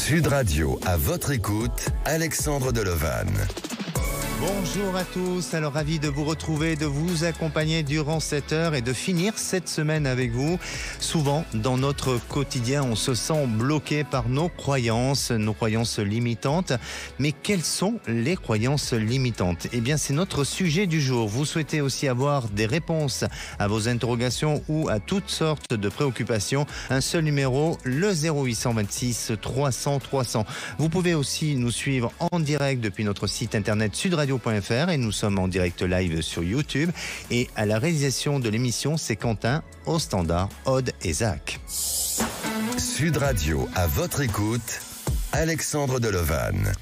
Sud Radio, à votre écoute, Alexandre Delovan. Bonjour à tous, alors ravi de vous retrouver, de vous accompagner durant cette heure et de finir cette semaine avec vous. Souvent, dans notre quotidien, on se sent bloqué par nos croyances limitantes. Mais quelles sont les croyances limitantes ? Eh bien, c'est notre sujet du jour. Vous souhaitez aussi avoir des réponses à vos interrogations ou à toutes sortes de préoccupations. Un seul numéro, le 0826 300 300. Vous pouvez aussi nous suivre en direct depuis notre site internet sudradio.fr et nous sommes en direct live sur YouTube. Et à la réalisation de l'émission, c'est Quentin, au standard, Aude et Zach. Sud Radio, à votre écoute, Alexandre Delovan.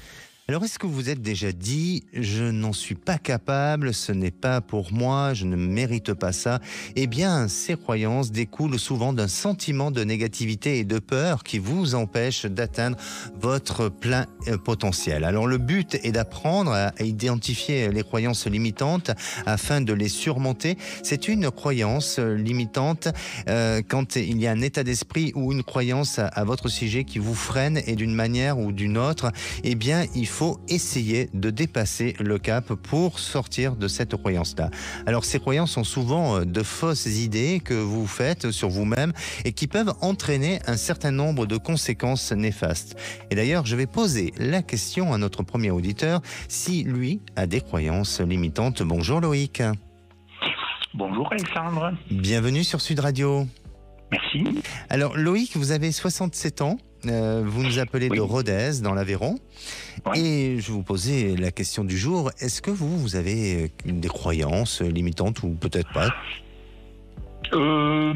Alors, est-ce que vous vous êtes déjà dit « je n'en suis pas capable, ce n'est pas pour moi, je ne mérite pas ça » Eh bien, ces croyances découlent souvent d'un sentiment de négativité et de peur qui vous empêche d'atteindre votre plein potentiel. Alors, le but est d'apprendre à identifier les croyances limitantes afin de les surmonter. C'est une croyance limitante quand il y a un état d'esprit ou une croyance à votre sujet qui vous freine et d'une manière ou d'une autre, eh bien, il faut essayer de dépasser le cap pour sortir de cette croyance-là. Alors, ces croyances sont souvent de fausses idées que vous faites sur vous-même et qui peuvent entraîner un certain nombre de conséquences néfastes. Et d'ailleurs, je vais poser la question à notre premier auditeur si lui a des croyances limitantes. Bonjour Loïc. Bonjour Alexandre. Bienvenue sur Sud Radio. Merci. Alors Loïc, vous avez 67 ans. Vous nous appelez de Rodez, dans l'Aveyron. Oui. Et je vous posais la question du jour. Est-ce que vous avez des croyances limitantes ou peut-être pas ? Peu.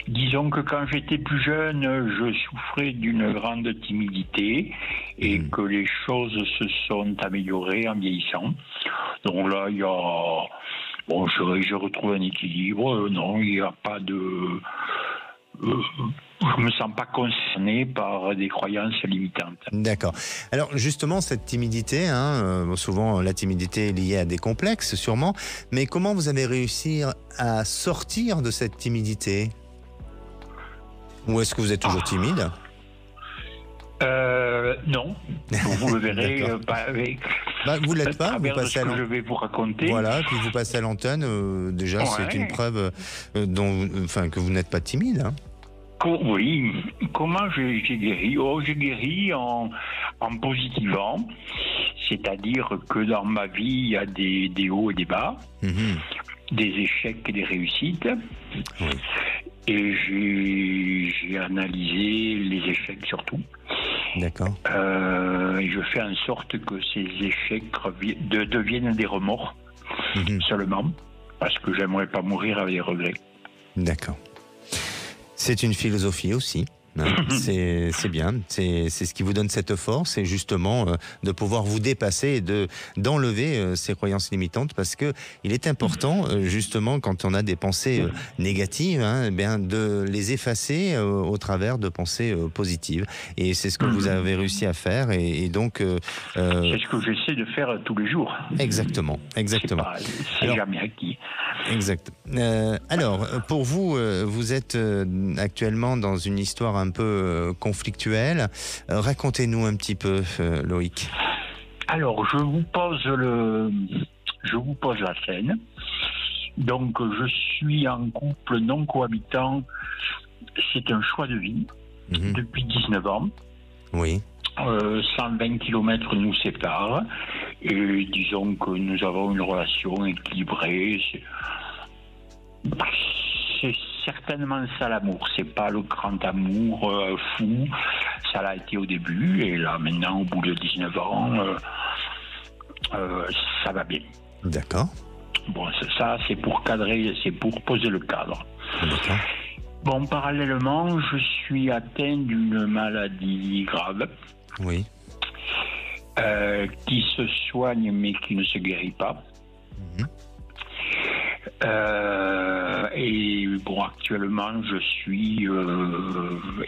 Disons que quand j'étais plus jeune, je souffrais d'une grande timidité et que les choses se sont améliorées en vieillissant. Donc là, il y a... Bon, je retrouve un équilibre. Non, il n'y a pas de... je ne me sens pas concerné par des croyances limitantes. D'accord. Alors justement, cette timidité, souvent la timidité est liée à des complexes sûrement, mais comment vous avez réussi à sortir de cette timidité ? Ou est-ce que vous êtes toujours timide ? Non. Vous le verrez pas avec... vous l'êtes pas, vous passez à je vais vous raconter. Voilà, puis vous passez à l'antenne, déjà c'est une preuve que vous n'êtes pas timide. Oui, comment j'ai guéri ? J'ai guéri en positivant, c'est-à-dire que dans ma vie, il y a des hauts et des bas, des échecs et des réussites. Oui. Et j'ai analysé les échecs surtout. D'accord. Et je fais en sorte que ces échecs deviennent des remords seulement, parce que j'aimerais pas mourir avec des regrets. D'accord. C'est une philosophie aussi. C'est bien, c'est ce qui vous donne cette force et justement de pouvoir vous dépasser et d'enlever ces croyances limitantes, parce que il est important justement quand on a des pensées négatives, de les effacer au travers de pensées positives, et c'est ce que vous avez réussi à faire et donc c'est ce que j'essaie de faire tous les jours. Exactement. C'est jamais acquis. Exact. Alors pour vous, vous êtes actuellement dans une histoire un peu conflictuelle. Racontez-nous un petit peu, Loïc. Alors, je vous pose la scène. Donc, je suis en couple non cohabitant. C'est un choix de vie depuis 19 ans. Oui. 120 km nous séparent. Et disons que nous avons une relation équilibrée. C'est certainement ça l'amour, c'est pas le grand amour fou, ça l'a été au début, et là maintenant au bout de 19 ans, ça va bien. D'accord. Bon, ça c'est pour cadrer, c'est pour poser le cadre. D'accord. Bon, parallèlement, je suis atteint d'une maladie grave. Oui. Qui se soigne mais qui ne se guérit pas. Et bon, actuellement, je suis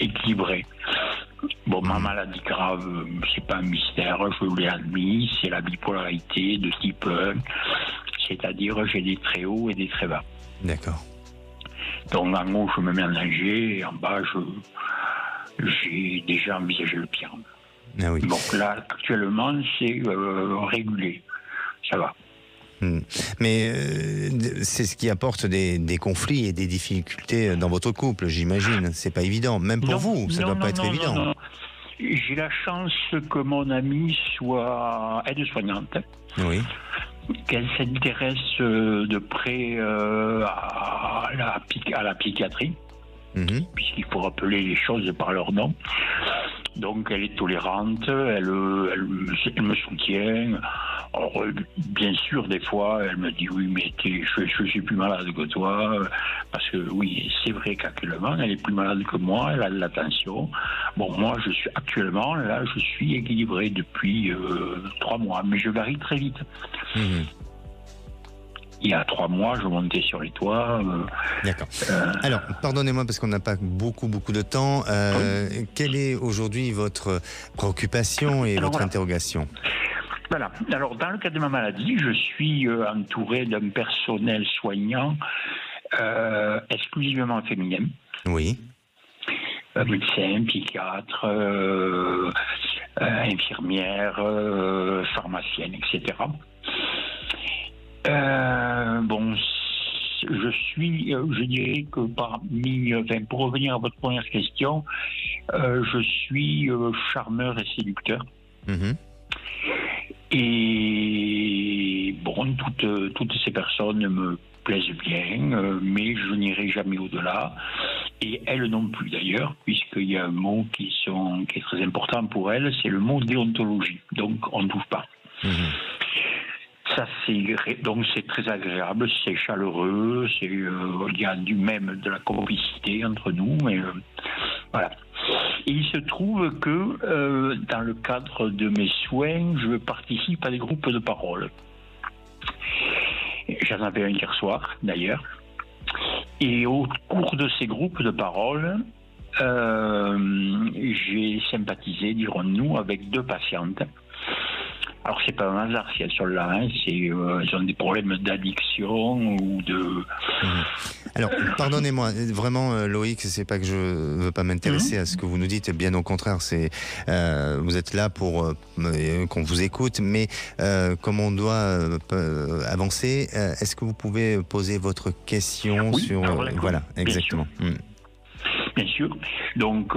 équilibré. Bon, ma maladie grave, c'est pas un mystère, je l'ai admis, c'est la bipolarité de type 1, c'est-à-dire j'ai des très hauts et des très bas. D'accord. Donc en haut, je me mets en danger, et en bas, j'ai déjà envisagé le pire. Ah oui. Donc là, actuellement, c'est régulé. Ça va. Mais c'est ce qui apporte des conflits et des difficultés dans votre couple, j'imagine. C'est pas évident. Même pour vous, ça doit pas être évident. Non. J'ai la chance que mon amie soit aide-soignante. Oui. Qu'elle s'intéresse de près à la psychiatrie, puisqu'il faut rappeler les choses par leur nom. Donc elle est tolérante, elle me soutient. Alors, bien sûr, des fois, elle me dit oui, mais je suis plus malade que toi, parce que oui, c'est vrai qu'actuellement, elle est plus malade que moi, elle a de la tension. Bon, moi, je suis équilibré depuis 3 mois, mais je varie très vite. Il y a 3 mois, je montais sur les toits. D'accord. Alors, pardonnez-moi parce qu'on n'a pas beaucoup de temps. Quelle est aujourd'hui votre préoccupation et votre interrogation ? Voilà. Alors, dans le cadre de ma maladie, je suis entouré d'un personnel soignant exclusivement féminin. Oui. Médecins, psychiatres, infirmières, pharmaciennes, etc. Bon, je dirais que pour revenir à votre première question, je suis charmeur et séducteur. Et bon, toutes ces personnes me plaisent bien, mais je n'irai jamais au-delà. Et elles non plus d'ailleurs, puisqu'il y a un mot qui est très important pour elles, c'est le mot déontologie. Donc on ne touche pas. Ça, donc c'est très agréable, c'est chaleureux, il y a même de la complicité entre nous, mais voilà. Et il se trouve que dans le cadre de mes soins, je participe à des groupes de parole. J'en avais un hier soir, d'ailleurs. Et au cours de ces groupes de parole, j'ai sympathisé, dirons-nous, avec 2 patientes. Alors, c'est pas un hasard si elles sont là, elles ont des problèmes d'addiction ou de... Alors, pardonnez-moi, vraiment, Loïc, c'est pas que je veux pas m'intéresser à ce que vous nous dites, bien au contraire, vous êtes là pour qu'on vous écoute, mais comme on doit avancer, est-ce que vous pouvez poser votre question sur... voilà, exactement. Bien sûr. Donc,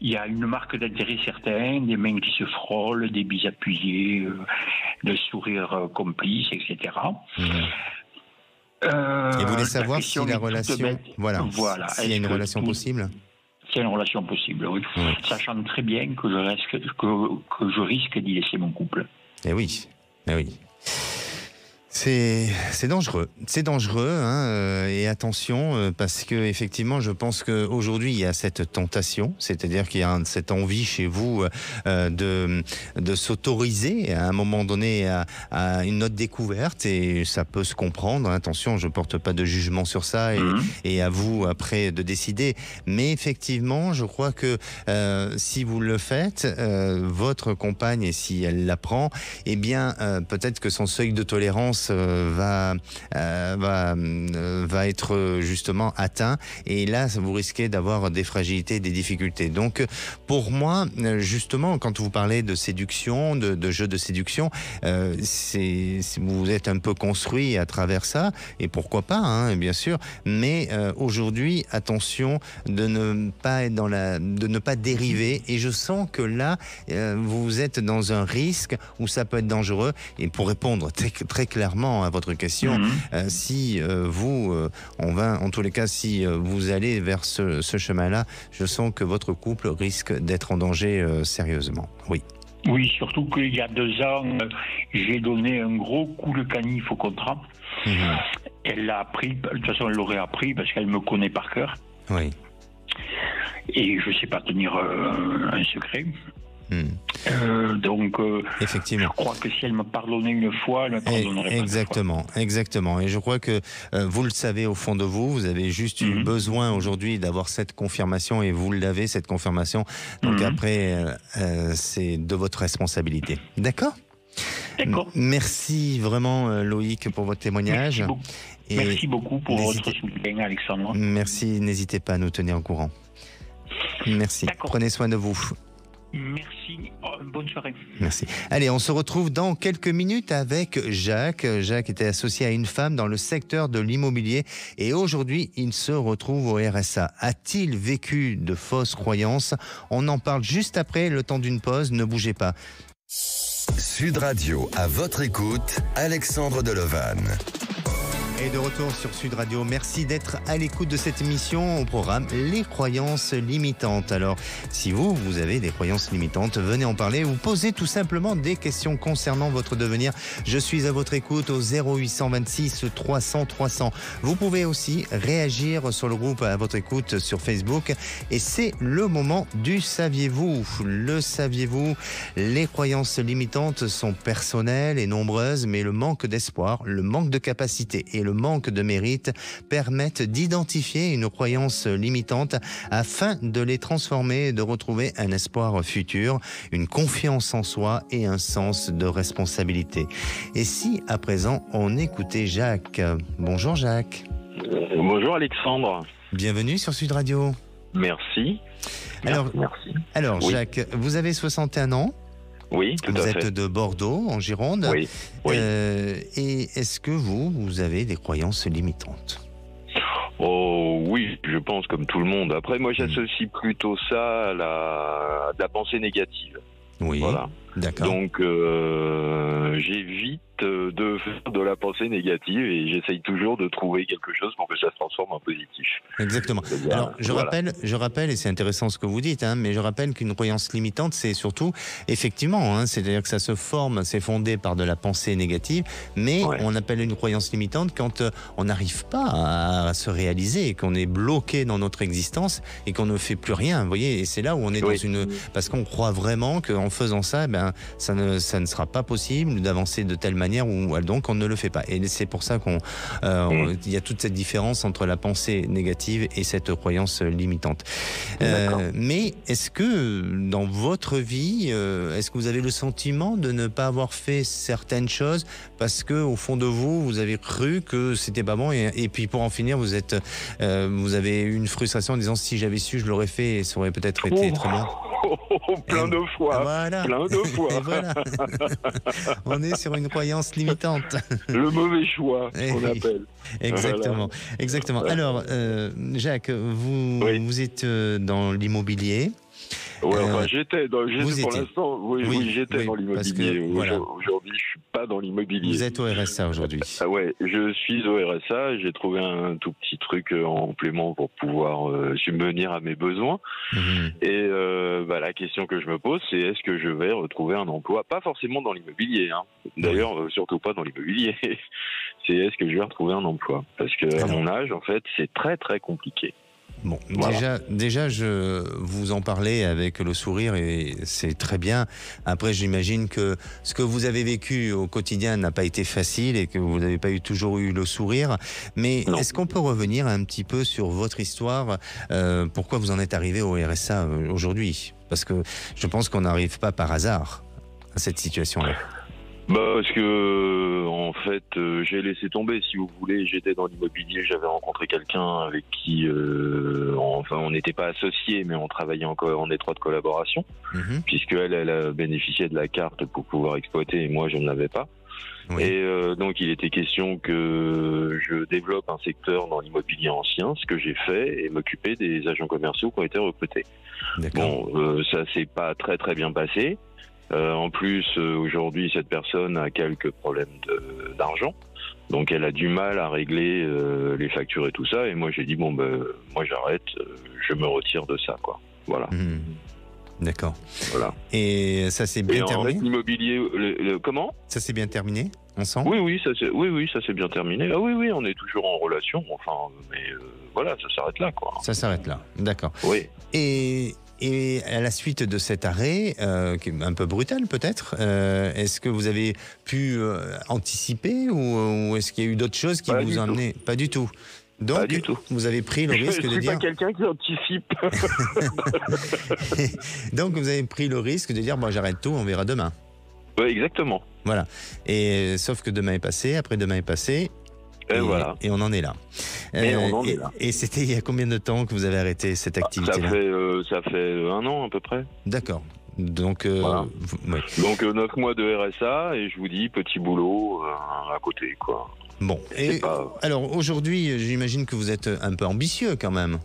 il y a une marque d'intérêt certain, des mains qui se frôlent, des bises appuyées, le sourire complice, etc. Et vous voulez savoir si la relation... Voilà, s'il y a une relation possible ? S'il y a une relation possible, oui. Sachant très bien que je risque d'y laisser mon couple. Eh oui. C'est dangereux, et attention parce que effectivement, je pense qu'aujourd'hui il y a cette tentation, c'est-à-dire qu'il y a cette envie chez vous de s'autoriser à un moment donné à une autre découverte, et ça peut se comprendre. Attention, je porte pas de jugement sur ça, et à vous après de décider. Mais effectivement, je crois que si vous le faites, votre compagne, et si elle l'apprend, eh bien peut-être que son seuil de tolérance va être justement atteint, et là vous risquez d'avoir des fragilités, des difficultés. Donc pour moi, justement, quand vous parlez de séduction, de jeu de séduction, vous êtes un peu construit à travers ça, et pourquoi pas, bien sûr, mais aujourd'hui, attention de ne pas être de ne pas dériver, et je sens que là vous êtes dans un risque où ça peut être dangereux. Et pour répondre très clairement à votre question, si en tous les cas, si vous allez vers ce chemin-là, je sens que votre couple risque d'être en danger sérieusement. Oui, surtout qu'il y a 2 ans, j'ai donné un gros coup de canif au contrat. Elle l'a appris, de toute façon elle l'aurait appris parce qu'elle me connaît par cœur. Oui. Et je ne sais pas tenir un secret. Donc, effectivement, je crois que si elle m'a pardonné une fois, elle me pardonnerait pas. Exactement. Et je crois que vous le savez au fond de vous. Vous avez juste eu besoin aujourd'hui d'avoir cette confirmation, et vous l'avez, cette confirmation. Donc après, c'est de votre responsabilité. D'accord. Merci vraiment, Loïc, pour votre témoignage. Merci beaucoup pour votre soutien, Alexandre. Merci. N'hésitez pas à nous tenir au courant. Merci. Prenez soin de vous. Merci. Bonne soirée. Merci. Allez, on se retrouve dans quelques minutes avec Jacques. Jacques était associé à une femme dans le secteur de l'immobilier et aujourd'hui, il se retrouve au RSA. A-t-il vécu de fausses croyances? On en parle juste après, le temps d'une pause. Ne bougez pas. Sud Radio, à votre écoute, Alexandre Delevanne. Et de retour sur Sud Radio, merci d'être à l'écoute de cette émission au programme Les croyances limitantes. Alors, si vous avez des croyances limitantes, venez en parler ou posez tout simplement des questions concernant votre devenir. Je suis à votre écoute au 0826 300 300. Vous pouvez aussi réagir sur le groupe à votre écoute sur Facebook. Et c'est le moment du saviez-vous. Le saviez-vous, les croyances limitantes sont personnelles et nombreuses, mais le manque d'espoir, le manque de capacité et le manque de mérite permettent d'identifier une croyance limitante afin de les transformer et de retrouver un espoir futur, une confiance en soi et un sens de responsabilité. Et si, à présent, on écoutait Jacques? Bonjour Jacques. Bonjour Alexandre. Bienvenue sur Sud Radio. Merci. Merci. Alors Oui. Jacques, vous avez 61 ans. Oui, tout à fait. Vous êtes de Bordeaux, en Gironde. Oui. Et est-ce que vous avez des croyances limitantes? Oh oui, je pense comme tout le monde. Après, moi, j'associe plutôt ça à la pensée négative. Oui, voilà. D'accord. Donc, j'évite de faire de la pensée négative et j'essaye toujours de trouver quelque chose pour que ça se transforme en positif. Exactement. Alors, je rappelle, et c'est intéressant ce que vous dites, mais je rappelle qu'une croyance limitante, c'est surtout, effectivement, c'est-à-dire que ça se forme, c'est fondé par de la pensée négative, mais on appelle une croyance limitante quand on n'arrive pas à se réaliser, qu'on est bloqué dans notre existence et qu'on ne fait plus rien, vous voyez, et c'est là où on est dans une... Parce qu'on croit vraiment qu'en faisant ça, ça ne sera pas possible d'avancer de telle manière où donc on ne le fait pas. Et c'est pour ça il y a toute cette différence entre la pensée négative et cette croyance limitante. Mais est-ce que dans votre vie, est-ce que vous avez le sentiment de ne pas avoir fait certaines choses parce que au fond de vous, vous avez cru que c'était pas bon et puis pour en finir, vous avez eu une frustration en disant si j'avais su, je l'aurais fait et ça aurait peut-être été très bien. Plein de fois. Voilà. Plein de fois. Voilà. On est sur une croyance limitante. Le mauvais choix, on appelle. Exactement. Voilà. Exactement. Alors, Jacques, vous êtes dans l'immobilier. Ouais, j'étais pour l'instant. Oui, j'étais dans l'immobilier. Aujourd'hui, je suis pas dans l'immobilier. Vous êtes au RSA aujourd'hui. Ouais, je suis au RSA. J'ai trouvé un tout petit truc en complément pour pouvoir subvenir à mes besoins. Et la question que je me pose, c'est est-ce que je vais retrouver un emploi? Pas forcément dans l'immobilier. D'ailleurs, surtout pas dans l'immobilier. C'est est-ce que je vais retrouver un emploi? Parce que à mon âge, en fait, c'est très très compliqué. Bon, déjà, je vous en parlais avec le sourire et c'est très bien. Après, j'imagine que ce que vous avez vécu au quotidien n'a pas été facile et que vous n'avez pas toujours eu le sourire. Mais est-ce qu'on peut revenir un petit peu sur votre histoire? Pourquoi vous en êtes arrivé au RSA aujourd'hui? Parce que je pense qu'on n'arrive pas par hasard à cette situation-là. Parce que en fait, j'ai laissé tomber, si vous voulez. J'étais dans l'immobilier, j'avais rencontré quelqu'un avec qui, on n'était pas associés, mais on travaillait en étroite collaboration, puisque elle bénéficiait de la carte pour pouvoir exploiter, et moi je ne l'avais pas. Et donc il était question que je développe un secteur dans l'immobilier ancien, ce que j'ai fait, et m'occuper des agents commerciaux qui ont été recrutés. Bon, ça s'est pas très très bien passé. En plus, aujourd'hui, cette personne a quelques problèmes d'argent. Donc, elle a du mal à régler les factures et tout ça. Et moi, j'ai dit, moi, j'arrête, je me retire de ça, quoi. Voilà. D'accord. Voilà. Et ça s'est bien terminé? En fait, l'immobilier, comment? Ça s'est bien terminé, ensemble? Oui, ça s'est bien terminé. Ah oui, on est toujours en relation. Enfin, mais voilà, ça s'arrête là, quoi. Ça s'arrête là, d'accord. Oui. Et à la suite de cet arrêt, qui est un peu brutal peut-être, est-ce que vous avez pu anticiper ou est-ce qu'il y a eu d'autres choses qui vous ont amené? Pas du tout. Donc, pas du tout. Vous avez pris le risque de dire... Je ne suis pas quelqu'un qui anticipe. Donc, vous avez pris le risque de dire, j'arrête tout, on verra demain. Oui, exactement. Voilà. Et sauf que demain est passé, après-demain est passé. voilà. Et on en est là. Et c'était il y a combien de temps que vous avez arrêté cette activité-là? Ça fait 1 an à peu près. D'accord. Donc, voilà. Ouais. Donc 9 mois de RSA et je vous dis petit boulot à côté, quoi. Bon. Alors aujourd'hui, j'imagine que vous êtes un peu ambitieux quand même.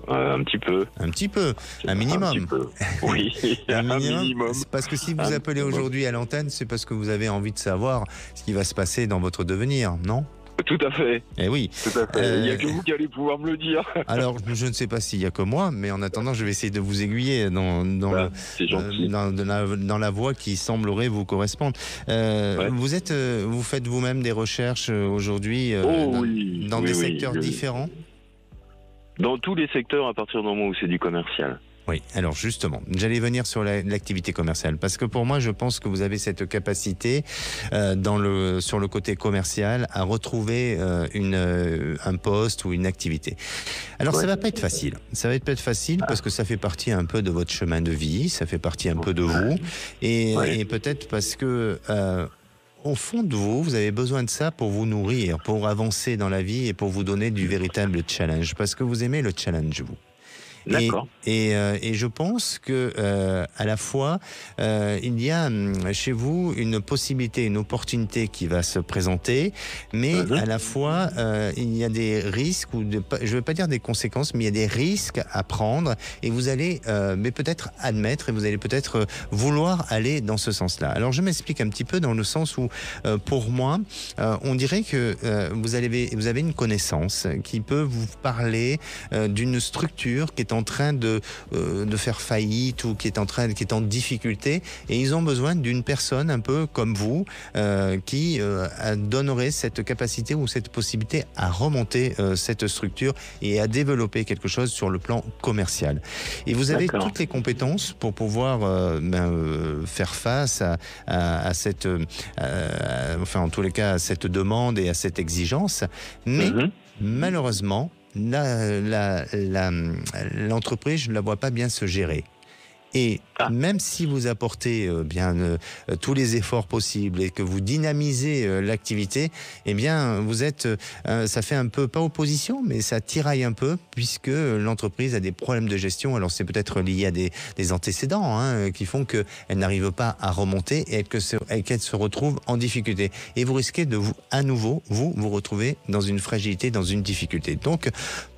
Un petit peu. Un petit peu. Un minimum. Un petit peu. Oui. un minimum. C'est parce que si vous appelez aujourd'hui à l'antenne, c'est parce que vous avez envie de savoir ce qui va se passer dans votre devenir, non? Tout à fait. Eh oui. Tout à fait. Il n'y a que vous qui allez pouvoir me le dire. Alors, je ne sais pas s'il n'y a que moi, mais en attendant, je vais essayer de vous aiguiller dans la voie qui semblerait vous correspondre. Vous faites vous-même des recherches aujourd'hui dans des secteurs différents? Dans tous les secteurs à partir du moment où c'est du commercial. Oui, alors justement, j'allais venir sur l'activité commerciale, parce que pour moi, je pense que vous avez cette capacité sur le côté commercial à retrouver un poste ou une activité. Alors ça va pas être facile. Ça va pas être facile parce que ça fait partie un peu de votre chemin de vie, ça fait partie un peu de vous, et peut-être parce que au fond de vous, vous avez besoin de ça pour vous nourrir, pour avancer dans la vie et pour vous donner du véritable challenge, parce que vous aimez le challenge, vous. D'accord. Et je pense que à la fois il y a chez vous une possibilité, une opportunité qui va se présenter, mais à la fois il y a des risques je ne veux pas dire des conséquences, mais il y a des risques à prendre et vous allez mais peut-être admettre et vous allez peut-être vouloir aller dans ce sens-là. Alors je m'explique un petit peu dans le sens où pour moi on dirait que vous avez une connaissance qui peut vous parler d'une structure qui est en train de faire faillite ou qui est en difficulté, et ils ont besoin d'une personne un peu comme vous qui donnerait cette capacité ou cette possibilité à remonter cette structure et à développer quelque chose sur le plan commercial. Et vous avez toutes les compétences pour pouvoir faire face à cette enfin en tous les cas à cette demande et à cette exigence, mais malheureusement l'entreprise, je ne la vois pas bien se gérer. Et même si vous apportez tous les efforts possibles et que vous dynamisez l'activité, eh bien, vous êtes, ça fait un peu, pas opposition, mais ça tiraille un peu, puisque l'entreprise a des problèmes de gestion. Alors, c'est peut-être lié à des antécédents qui font qu'elle n'arrive pas à remonter et qu'elle se retrouve en difficulté. Et vous risquez de à nouveau vous retrouver dans une fragilité, dans une difficulté. Donc,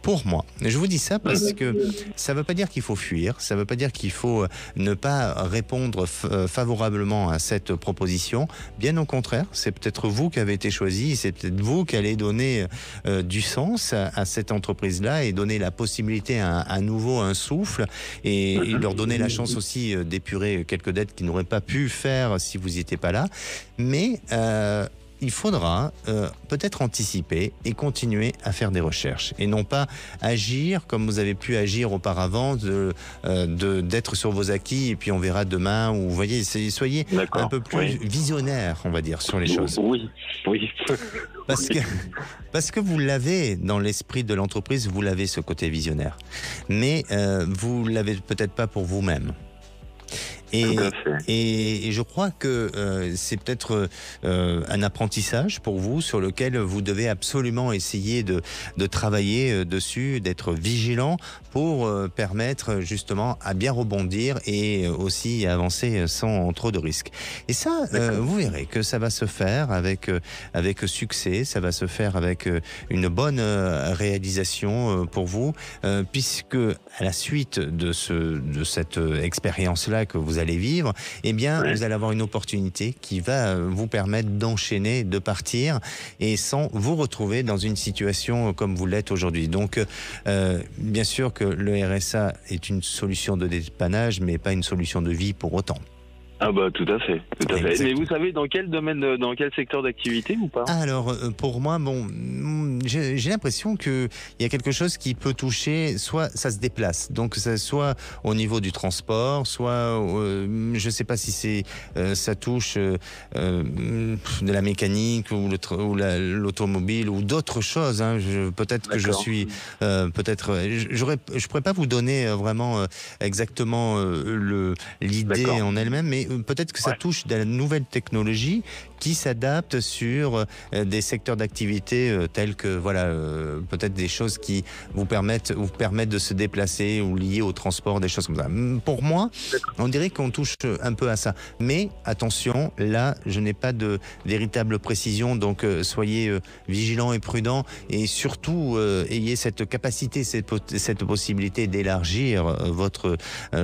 pour moi, je vous dis ça parce que ça ne veut pas dire qu'il faut fuir, ça ne veut pas dire qu'il faut ne pas répondre favorablement à cette proposition. Bien au contraire, c'est peut-être vous qui avez été choisi, c'est peut-être vous qui allez donner du sens à cette entreprise-là et donner la possibilité à nouveau un souffle et leur donner la chance aussi d'épurer quelques dettes qu'ils n'auraient pas pu faire si vous n'y étiez pas là. Mais il faudra peut-être anticiper et continuer à faire des recherches et non pas agir comme vous avez pu agir auparavant, d'être sur vos acquis et puis on verra demain, ou vous voyez, soyez un peu plus visionnaire, on va dire, sur les choses. Oui. Parce que vous l'avez dans l'esprit de l'entreprise, vous l'avez ce côté visionnaire, mais vous l'avez peut-être pas pour vous-même. Et je crois que c'est peut-être un apprentissage pour vous sur lequel vous devez absolument essayer de travailler dessus, d'être vigilant pour permettre justement à bien rebondir et aussi avancer sans trop de risques. Et ça, vous verrez que ça va se faire avec succès, ça va se faire avec une bonne réalisation pour vous, puisque à la suite de cette expérience-là que vous allez vivre, eh bien, vous allez avoir une opportunité qui va vous permettre d'enchaîner, de partir, et sans vous retrouver dans une situation comme vous l'êtes aujourd'hui. Donc, bien sûr que le RSA est une solution de dépannage, mais pas une solution de vie pour autant. Ah bah tout à fait. Mais vous savez dans quel domaine, dans quel secteur d'activité ou pas? Alors pour moi, j'ai l'impression qu'il y a quelque chose qui peut toucher, soit ça se déplace, donc ça soit au niveau du transport, soit je sais pas si ça touche de la mécanique ou l'automobile ou d'autres choses. Peut-être que je suis je pourrais pas vous donner vraiment exactement l'idée en elle-même, mais peut-être que ça touche de la nouvelle technologie qui s'adaptent sur des secteurs d'activité tels que peut-être des choses qui vous permettent de se déplacer ou liées au transport, des choses comme ça. Pour moi, on dirait qu'on touche un peu à ça. Mais attention, là, je n'ai pas de véritable précision, donc soyez vigilants et prudents et surtout ayez cette capacité, cette possibilité d'élargir votre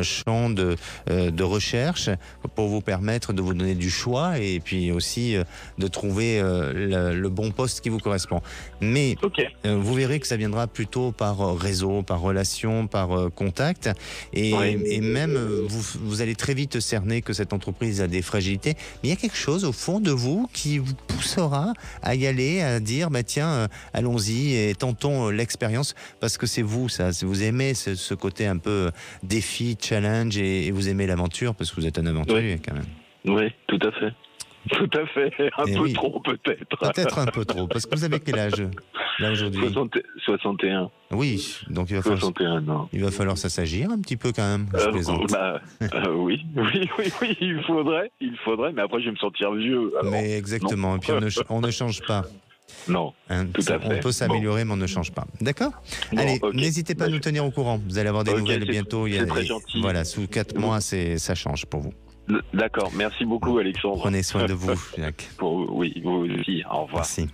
champ de recherche pour vous permettre de vous donner du choix et puis aussi de trouver le bon poste qui vous correspond. Mais vous verrez que ça viendra plutôt par réseau, par relation, par contact et même vous allez très vite cerner que cette entreprise a des fragilités. Mais il y a quelque chose au fond de vous qui vous poussera à y aller, à dire tiens, allons-y et tentons l'expérience parce que c'est vous, ça. Vous aimez ce côté un peu défi, challenge et vous aimez l'aventure parce que vous êtes un aventurier quand même. Oui, tout à fait. Tout à fait. Un peu trop peut-être. Peut-être un peu trop. Parce que vous avez quel âge là aujourd'hui? 61. Oui, donc il va 61 ans. Il va falloir s'assagir un petit peu quand même. Je plaisante. Oui, il faudrait, mais après je vais me sentir vieux. Alors, mais exactement, et puis on ne change pas. Non, tout à fait. On peut s'améliorer, mais on ne change pas. D'accord ? Allez, n'hésitez pas à nous tenir au courant. Vous allez avoir des nouvelles bientôt. C'est très gentil. Voilà, sous 4 mois, ça change pour vous. D'accord, merci beaucoup Alexandre. Prenez soin de vous, Jacques. Oui, vous aussi, au revoir. Merci.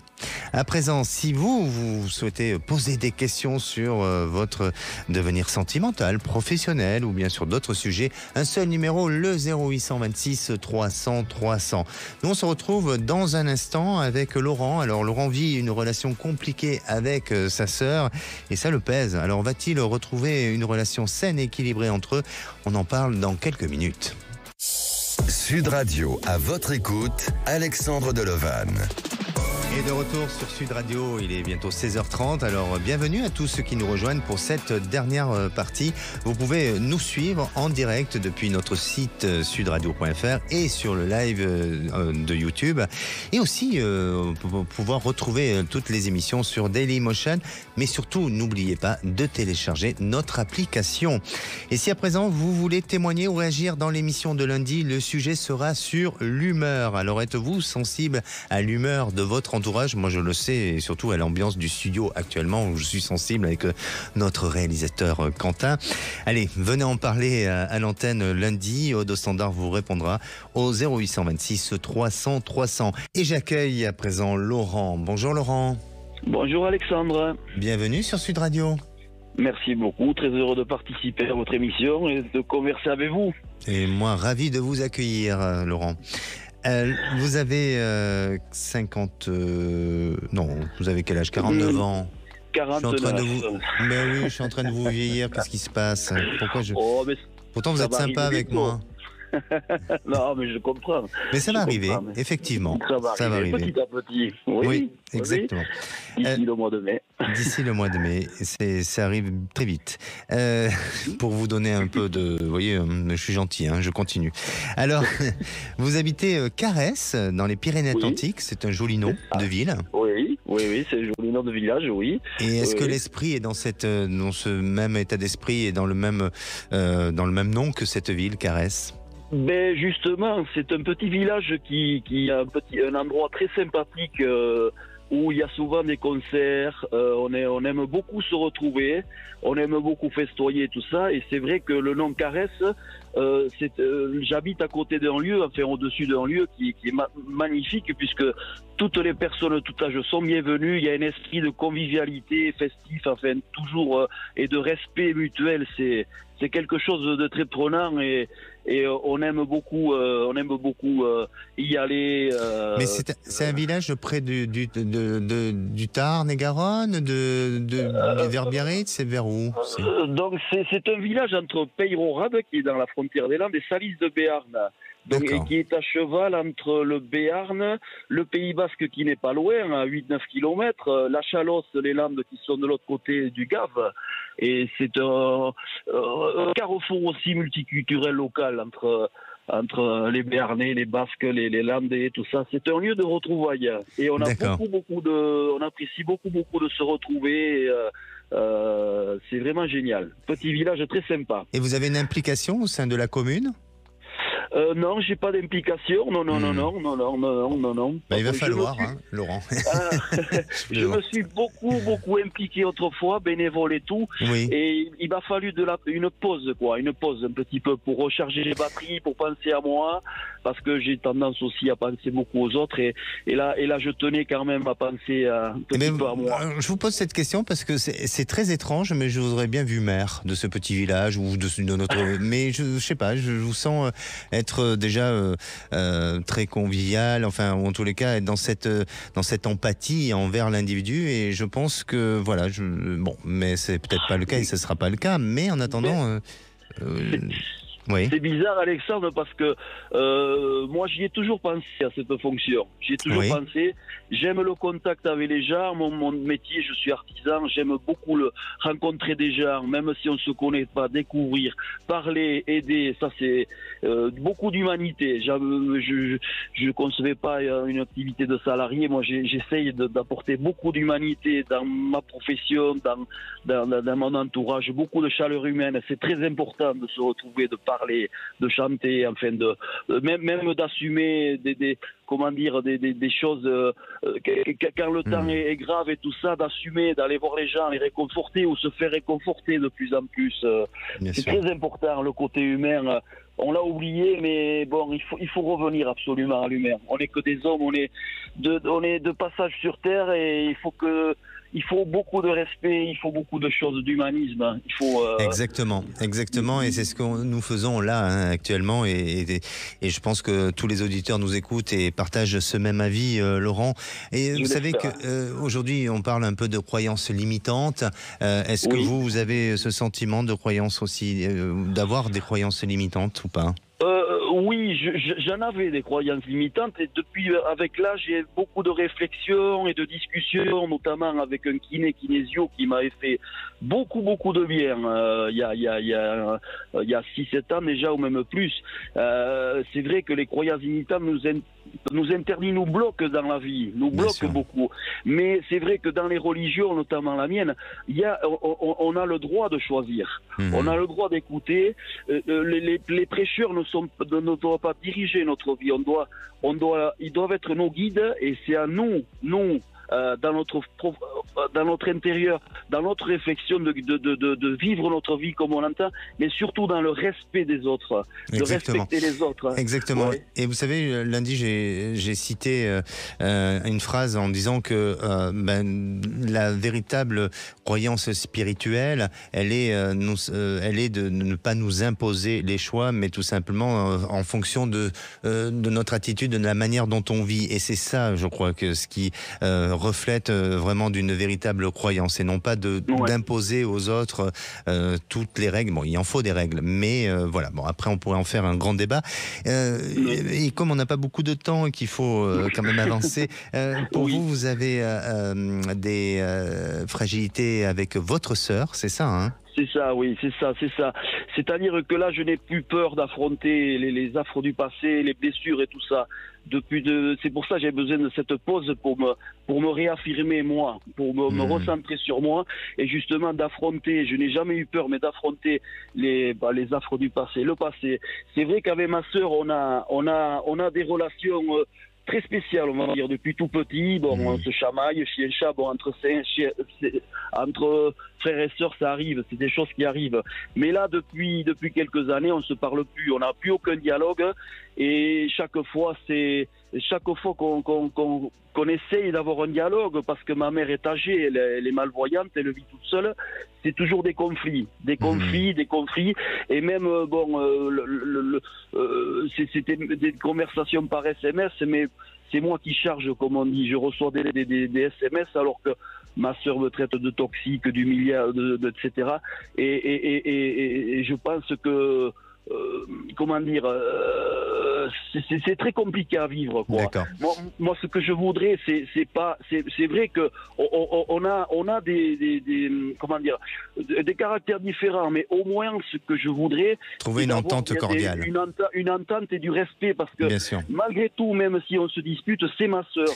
À présent, si vous souhaitez poser des questions sur votre devenir sentimental, professionnel ou bien sur d'autres sujets, un seul numéro, le 0826 300 300. Nous, on se retrouve dans un instant avec Laurent. Alors, Laurent vit une relation compliquée avec sa sœur et ça le pèse. Alors, va-t-il retrouver une relation saine et équilibrée entre eux ? On en parle dans quelques minutes. Sud Radio, à votre écoute, Alexandre Delevanne. Et de retour sur Sud Radio, il est bientôt 16h30, alors bienvenue à tous ceux qui nous rejoignent pour cette dernière partie. Vous pouvez nous suivre en direct depuis notre site sudradio.fr et sur le live de YouTube. Et aussi pouvoir retrouver toutes les émissions sur Dailymotion. Mais surtout, n'oubliez pas de télécharger notre application. Et si à présent vous voulez témoigner ou réagir dans l'émission de lundi, le sujet sera sur l'humeur. Alors êtes-vous sensible à l'humeur de votre entourage? Moi je le sais, et surtout à l'ambiance du studio actuellement où je suis sensible avec notre réalisateur Quentin. Allez, venez en parler à l'antenne lundi. Aude Standard vous répondra au 0826 300 300. Et j'accueille à présent Laurent. Bonjour Laurent. Bonjour Alexandre. Bienvenue sur Sud Radio. Merci beaucoup, très heureux de participer à votre émission et de converser avec vous. Et moi, ravi de vous accueillir Laurent. Vous avez 50... non, vous avez quel âge? 49 ans. 49. Mais oui, je suis en train de vous vieillir. Qu'est-ce qui se passe? Pourtant, vous êtes sympa avec moi. Non, mais je comprends. Mais ça va arriver, effectivement. Ça va arriver petit à petit. Oui, exactement. D'ici le mois de mai. D'ici le mois de mai, ça arrive très vite. Pour vous donner un peu de... Vous voyez, je suis gentil, je continue. Alors, vous habitez Caresse, dans les Pyrénées-Atlantiques. C'est un joli nom de ville. Oui, c'est un joli nom de village, oui. Et est-ce que l'esprit est dans ce même état d'esprit et dans le même nom que cette ville, Caresse? Ben justement, c'est un petit village qui a un endroit très sympathique où il y a souvent des concerts. On aime beaucoup se retrouver, on aime beaucoup festoyer tout ça. Et c'est vrai que le nom Caresse, j'habite à côté d'un lieu, enfin au-dessus d'un lieu qui est magnifique puisque toutes les personnes, tout âge sont bienvenues. Il y a un esprit de convivialité festif, enfin toujours et de respect mutuel. C'est quelque chose de très prenant et on aime beaucoup y aller. Mais c'est un village près du Tarn et Garonne, vers Biarritz, c'est vers où? Donc c'est un village entre Peyrehorade, qui est dans la frontière des Landes, et Salis de Béarn. Donc, et qui est à cheval entre le Béarn, le Pays Basque qui n'est pas loin, à 8-9 km, la Chalosse, les Landes qui sont de l'autre côté du Gave. Et c'est un carrefour aussi multiculturel local entre les Béarnais, les Basques, les Landais, tout ça. C'est un lieu de retrouvailles. Et on a on apprécie beaucoup de se retrouver. C'est vraiment génial. Petit village très sympa. Et vous avez une implication au sein de la commune? Non, j'ai pas d'implication. Non. Il va falloir, Laurent. Je me suis beaucoup impliqué autrefois, bénévole et tout. Oui. Et il m'a fallu une pause un petit peu pour recharger les batteries, pour penser à moi, parce que j'ai tendance aussi à penser beaucoup aux autres. Et là, je tenais quand même à penser un petit peu à moi. Je vous pose cette question parce que c'est très étrange, mais je vous aurais bien vu maire de ce petit village ou de notre. Mais je sais pas, je vous sens être déjà très convivial, enfin, ou en tous les cas, être dans cette empathie envers l'individu. Et je pense que, voilà, mais c'est peut-être pas le cas et ce sera pas le cas. Mais en attendant. Oui. C'est bizarre, Alexandre, parce que moi, j'y ai toujours pensé à cette fonction. J'y ai toujours pensé. J'aime le contact avec les gens. Mon métier, je suis artisan. J'aime beaucoup rencontrer des gens, même si on ne se connaît pas, découvrir, parler, aider. Ça, c'est beaucoup d'humanité. Je ne concevais pas une activité de salarié. Moi, j'essaye d'apporter beaucoup d'humanité dans ma profession, dans mon entourage, beaucoup de chaleur humaine. C'est très important de se retrouver, de parler, de chanter, enfin même d'assumer des choses quand le temps est grave et tout ça, d'assumer, d'aller voir les gens, les réconforter ou se faire réconforter de plus en plus. C'est très important, le côté humain. On l'a oublié, mais bon, il faut revenir absolument à l'humain. On n'est que des hommes, on est de passage sur Terre et il faut beaucoup de respect, il faut beaucoup de choses d'humanisme. Exactement. Et c'est ce que nous faisons là actuellement. Et je pense que tous les auditeurs nous écoutent et partagent ce même avis, Laurent. Et vous savez qu'aujourd'hui, on parle un peu de croyances limitantes. Est-ce que vous avez ce sentiment de croyance aussi, d'avoir des croyances limitantes ou pas ? Oui, j'en avais des croyances limitantes et depuis, avec l'âge, j'ai beaucoup de réflexions et de discussions, notamment avec un kinésio qui m'avait fait beaucoup de bien il y a 6-7 ans déjà ou même plus. C'est vrai que les croyances limitantes nous interdisent, nous bloquent dans la vie, nous bloquent beaucoup. Mais c'est vrai que dans les religions, notamment la mienne, on a le droit de choisir. On a le droit d'écouter. Les prêcheurs ne doivent pas diriger notre vie. Ils doivent être nos guides et c'est à nous, dans notre intérieur, dans notre réflexion de vivre notre vie comme on l'entend, mais surtout dans le respect des autres, de respecter les autres. Exactement. Ouais. Et vous savez, lundi, j'ai cité une phrase en disant que la véritable croyance spirituelle, elle est de ne pas nous imposer les choix, mais tout simplement en fonction de notre attitude, de la manière dont on vit. Et c'est ça, je crois, que ce qui reflète vraiment d'une véritable croyance et non pas d'imposer aux autres toutes les règles. Bon, il en faut des règles, mais voilà. Bon, après, on pourrait en faire un grand débat. Et comme on n'a pas beaucoup de temps et qu'il faut quand même avancer, pour vous avez des fragilités avec votre sœur, c'est ça, hein ? C'est ça, oui, c'est ça. C'est-à-dire que là, je n'ai plus peur d'affronter les affres du passé, les blessures et tout ça. C'est pour ça que j'ai besoin de cette pause pour me réaffirmer moi, pour me recentrer sur moi et justement d'affronter. Je n'ai jamais eu peur, mais d'affronter les affres du passé, le passé. C'est vrai qu'avec ma sœur, on a des relations très spécial, on va dire, depuis tout petit. Bon, on se chamaille, chien-chat, bon, entre frères et sœurs, ça arrive, c'est des choses qui arrivent. Mais là, depuis quelques années, on ne se parle plus, on n'a plus aucun dialogue. Et chaque fois qu'on essaye d'avoir un dialogue, parce que ma mère est âgée, elle est malvoyante, elle vit toute seule, c'est toujours des conflits. Et même, c'était des conversations par SMS, mais c'est moi qui charge, comme on dit. Je reçois des SMS alors que ma sœur me traite de toxique, d'humiliant, etc. Et je pense que c'est très compliqué à vivre, quoi. D'accord. Moi, ce que je voudrais, c'est vrai que on a comment dire, des caractères différents, mais au moins ce que je voudrais, trouver une entente cordiale, une entente et du respect, parce que malgré tout, même si on se dispute, c'est ma sœur,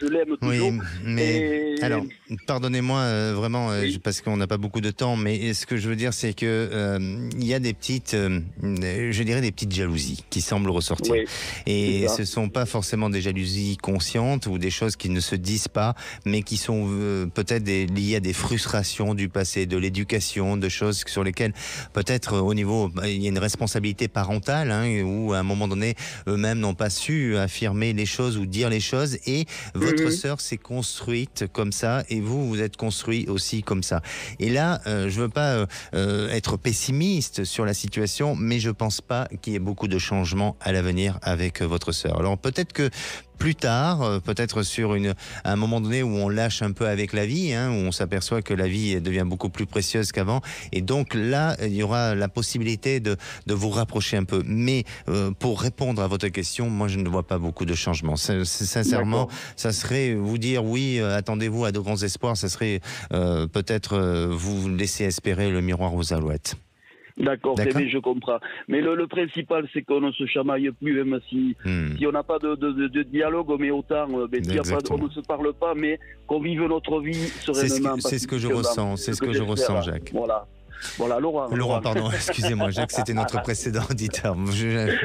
je l'aime toujours. Oui, mais alors, pardonnez-moi vraiment, parce qu'on n'a pas beaucoup de temps, mais ce que je veux dire, c'est que il y a des petites, je dirais des petites jalousies qui semblent ressortir. Oui, et ce ne sont pas forcément des jalousies conscientes ou des choses qui ne se disent pas, mais qui sont peut-être liées à des frustrations du passé, de l'éducation, de choses sur lesquelles peut-être au niveau, il y a une responsabilité parentale, où à un moment donné, eux-mêmes n'ont pas su affirmer les choses ou dire les choses, et votre sœur s'est construite comme ça, et vous êtes construit aussi comme ça. Et là, je ne veux pas être pessimiste sur la situation, mais je ne pense pas qu'il y ait beaucoup de changements à l'avenir avec votre sœur. Alors peut-être que plus tard, peut-être sur un moment donné où on lâche un peu avec la vie, où on s'aperçoit que la vie devient beaucoup plus précieuse qu'avant, et donc là, il y aura la possibilité de vous rapprocher un peu. Mais pour répondre à votre question, moi je ne vois pas beaucoup de changements. Sincèrement, ça serait vous dire oui, attendez-vous à de grands espoirs, ça serait peut-être vous laisser espérer le miroir aux alouettes. D'accord, je comprends. Mais le principal, c'est qu'on ne se chamaille plus, même si on n'a pas de dialogue, mais autant, on ne se parle pas, mais qu'on vive notre vie sereinement. C'est ce que je ressens, Jacques. Voilà, Laurent, pardon, excusez-moi, Jacques, c'était notre précédent auditeur.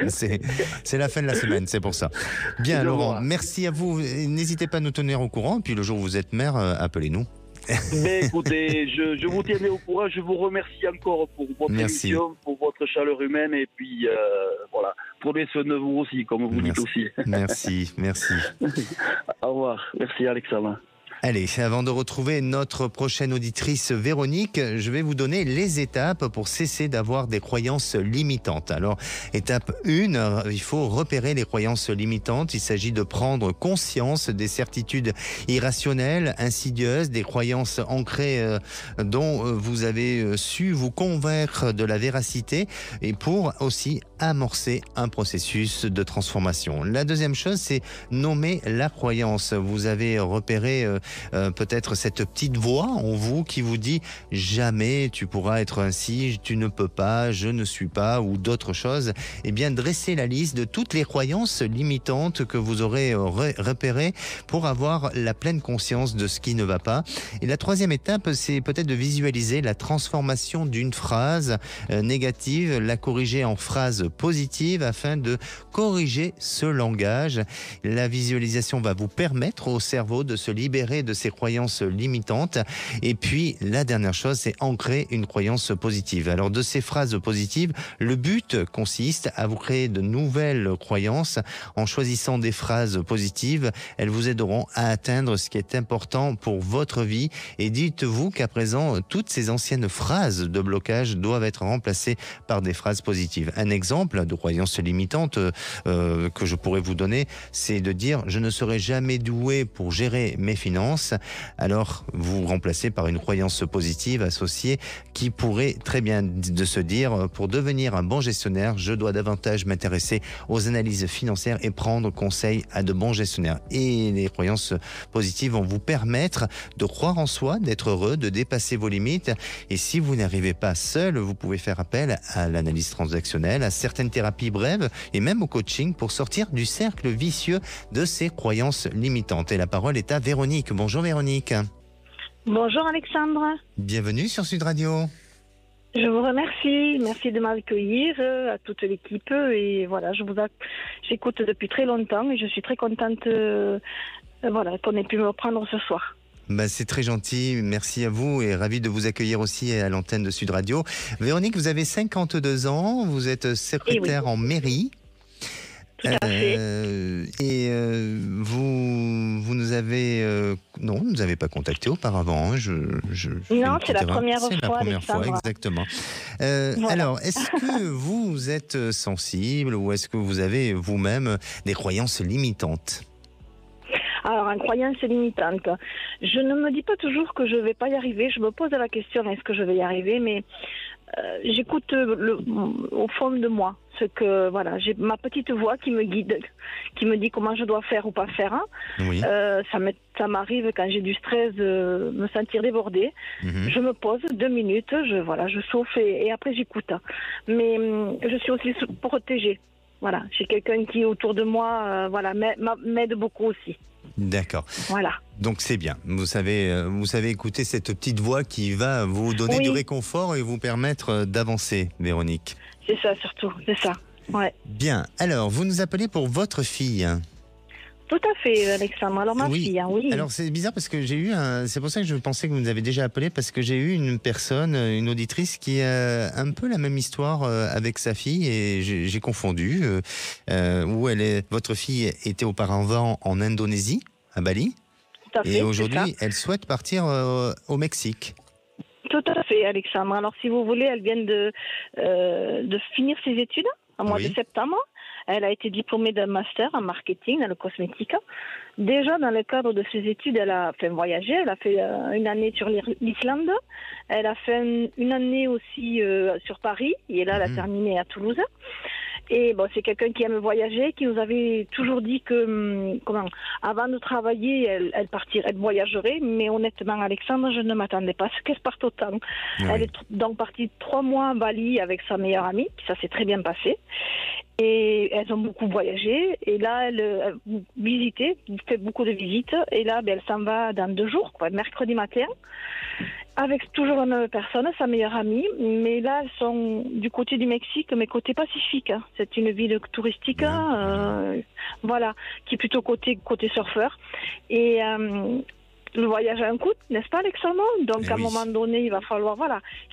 C'est la fin de la semaine, c'est pour ça. Bien, Laurent, merci à vous. N'hésitez pas à nous tenir au courant, puis le jour où vous êtes mère, appelez-nous. Mais écoutez, je vous tiendrai au courant. Je vous remercie encore pour votre émission, pour votre chaleur humaine, et puis voilà, prenez soin de vous aussi, comme vous dites aussi. Merci. Au revoir. Merci Alexandre. Allez, avant de retrouver notre prochaine auditrice Véronique, je vais vous donner les étapes pour cesser d'avoir des croyances limitantes. Alors, étape 1, il faut repérer les croyances limitantes. Il s'agit de prendre conscience des certitudes irrationnelles, insidieuses, des croyances ancrées dont vous avez su vous convaincre de la véracité, et pour aussi amorcer un processus de transformation. La deuxième chose, c'est nommer la croyance. Vous avez repéré peut-être cette petite voix en vous qui vous dit « jamais tu pourras être ainsi, tu ne peux pas, je ne suis pas » ou d'autres choses. Eh bien, dressez la liste de toutes les croyances limitantes que vous aurez repérées pour avoir la pleine conscience de ce qui ne va pas. Et la troisième étape, c'est peut-être de visualiser la transformation d'une phrase négative, la corriger en phrase positive afin de corriger ce langage. La visualisation va vous permettre au cerveau de se libérer de ses croyances limitantes. Et puis, la dernière chose, c'est ancrer une croyance positive. Alors, de ces phrases positives, le but consiste à vous créer de nouvelles croyances. En choisissant des phrases positives, elles vous aideront à atteindre ce qui est important pour votre vie. Et dites-vous qu'à présent, toutes ces anciennes phrases de blocage doivent être remplacées par des phrases positives. Un exemple de croyance limitante que je pourrais vous donner, c'est de dire « je ne serai jamais doué pour gérer mes finances ». Alors, vous remplacez par une croyance positive associée qui pourrait très bien de se dire « pour devenir un bon gestionnaire, je dois davantage m'intéresser aux analyses financières et prendre conseil à de bons gestionnaires ». Et les croyances positives vont vous permettre de croire en soi, d'être heureux, de dépasser vos limites. Et si vous n'arrivez pas seul, vous pouvez faire appel à l'analyse transactionnelle, à certaines thérapies brèves et même au coaching pour sortir du cercle vicieux de ces croyances limitantes. Et la parole est à Véronique. Bonjour Véronique. Bonjour Alexandre. Bienvenue sur Sud Radio. Je vous remercie. Merci de m'accueillir, à toute l'équipe. Et voilà, j'écoute depuis très longtemps et je suis très contente qu'on ait pu me reprendre ce soir. C'est très gentil, merci à vous et ravi de vous accueillir aussi à l'antenne de Sud Radio. Véronique, vous avez 52 ans, vous êtes secrétaire en mairie. Tout à fait. Et vous nous avez... non, vous ne nous avez pas contacté auparavant. Non, c'est la première fois. C'est la première fois, exactement. Voilà. Alors, est-ce que vous êtes sensible ou est-ce que vous avez vous-même des croyances limitantes ? Alors, une croyance limitante. Je ne me dis pas toujours que je ne vais pas y arriver. Je me pose la question, est-ce que je vais y arriver ? Mais j'écoute au fond de moi. ce que voilà, j'ai ma petite voix qui me guide, qui me dit comment je dois faire ou pas faire. Hein. Oui. Ça m'arrive quand j'ai du stress de me sentir débordée. Je me pose 2 minutes, je souffle et après j'écoute. Mais je suis aussi protégée. Voilà, j'ai quelqu'un qui est autour de moi, m'aide beaucoup aussi. D'accord. Voilà. Donc c'est bien. Vous savez écouter cette petite voix qui va vous donner du réconfort et vous permettre d'avancer, Véronique. C'est ça surtout, c'est ça. Ouais. Bien. Alors, vous nous appelez pour votre fille. Tout à fait, Alexandre. Alors ma fille, oui. Alors c'est bizarre parce que j'ai eu c'est pour ça que je pensais que vous nous avez déjà appelé, parce que j'ai eu une personne, une auditrice qui a un peu la même histoire avec sa fille et j'ai confondu. Où votre fille était auparavant en Indonésie, à Bali. Tout à fait. Et aujourd'hui, elle souhaite partir au Mexique. Tout à fait, Alexandre. Alors si vous voulez, elle vient de finir ses études au mois de septembre. Elle a été diplômée d'un master en marketing dans le cosmétique. Déjà, dans le cadre de ses études, elle a fait voyager. Elle a fait une année sur l'Islande. Elle a fait une année aussi sur Paris. Et là, elle a terminé à Toulouse. Et bon, c'est quelqu'un qui aime voyager, qui nous avait toujours dit que, avant de travailler, elle partirait, elle voyagerait. Mais honnêtement, Alexandre, je ne m'attendais pas à ce qu'elle parte autant. Oui. Elle est donc partie 3 mois à Bali avec sa meilleure amie. Ça s'est très bien passé. Et elles ont beaucoup voyagé. Et là, elle fait beaucoup de visites. Et là, elle s'en va dans 2 jours, mercredi matin, avec toujours la même personne, sa meilleure amie. Mais là, elles sont du côté du Mexique, mais côté Pacifique. Hein. C'est une ville touristique, qui est plutôt côté surfeur. Et le voyage a un coût, n'est-ce pas, Alexandre? Donc, à un moment donné, il